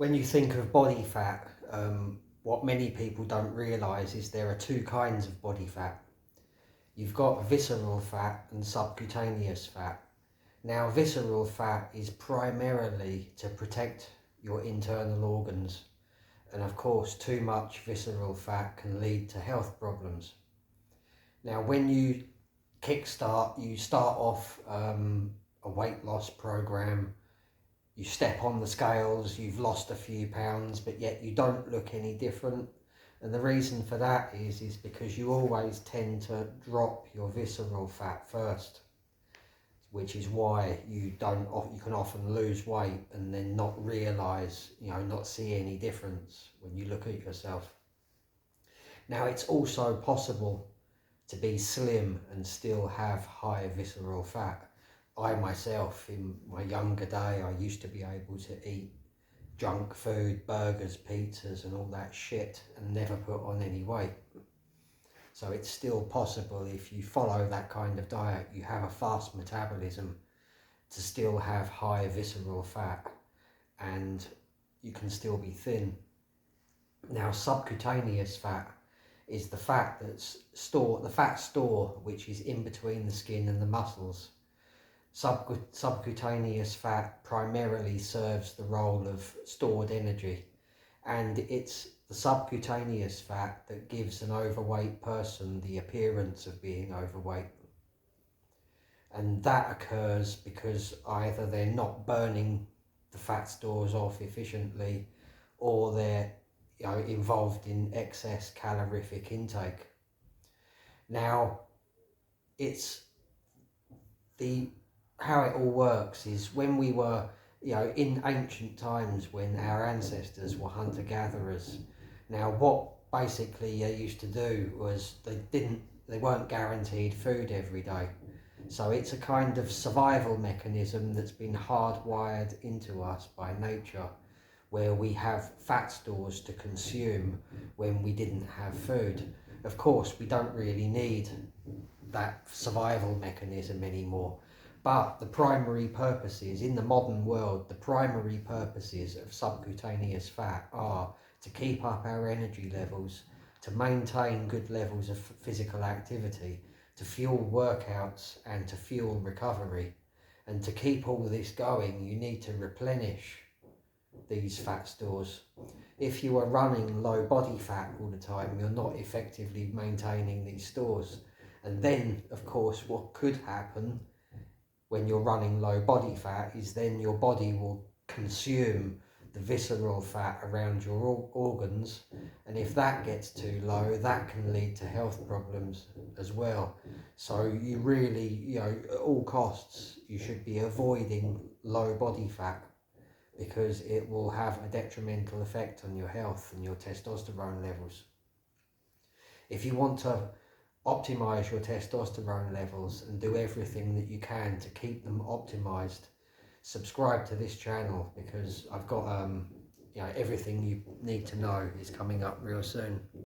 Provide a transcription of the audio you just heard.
When you think of body fat, what many people don't realise is there are two kinds of body fat. You've got visceral fat and subcutaneous fat. Now, visceral fat is primarily to protect your internal organs, and of course too much visceral fat can lead to health problems. Now, when you you start off a weight loss program. You step on the scales, you've lost a few pounds, but yet you don't look any different. And the reason for that is because you always tend to drop your visceral fat first, which is why you can often lose weight and then not realise, not see any difference when you look at yourself. Now, it's also possible to be slim and still have high visceral fat. I myself, in my younger day, I used to be able to eat junk food, burgers, pizzas and all that shit and never put on any weight. So it's still possible, if you follow that kind of diet, you have a fast metabolism, to still have high visceral fat and you can still be thin. Now, subcutaneous fat is the fat the fat store which is in between the skin and the muscles. Subcutaneous fat primarily serves the role of stored energy, and it's the subcutaneous fat that gives an overweight person the appearance of being overweight. And that occurs because either they're not burning the fat stores off efficiently, or they're involved in excess calorific intake. Now, how it all works is, when we were, in ancient times, when our ancestors were hunter-gatherers, now what basically they used to do was they weren't guaranteed food every day. So it's a kind of survival mechanism that's been hardwired into us by nature, where we have fat stores to consume when we didn't have food. Of course, we don't really need that survival mechanism anymore. But the primary purposes in the modern world, the primary purposes of subcutaneous fat are to keep up our energy levels, to maintain good levels of physical activity, to fuel workouts and to fuel recovery. And to keep all this going, you need to replenish these fat stores. If you are running low body fat all the time, you're not effectively maintaining these stores. And then, of course, what could happen when you're running low body fat is then your body will consume the visceral fat around your organs, and if that gets too low, that can lead to health problems as well. So you really, at all costs, you should be avoiding low body fat, because it will have a detrimental effect on your health and your testosterone levels. If you want to optimize your testosterone levels and do everything that you can to keep them optimized, subscribe to this channel, because I've got everything you need to know is coming up real soon.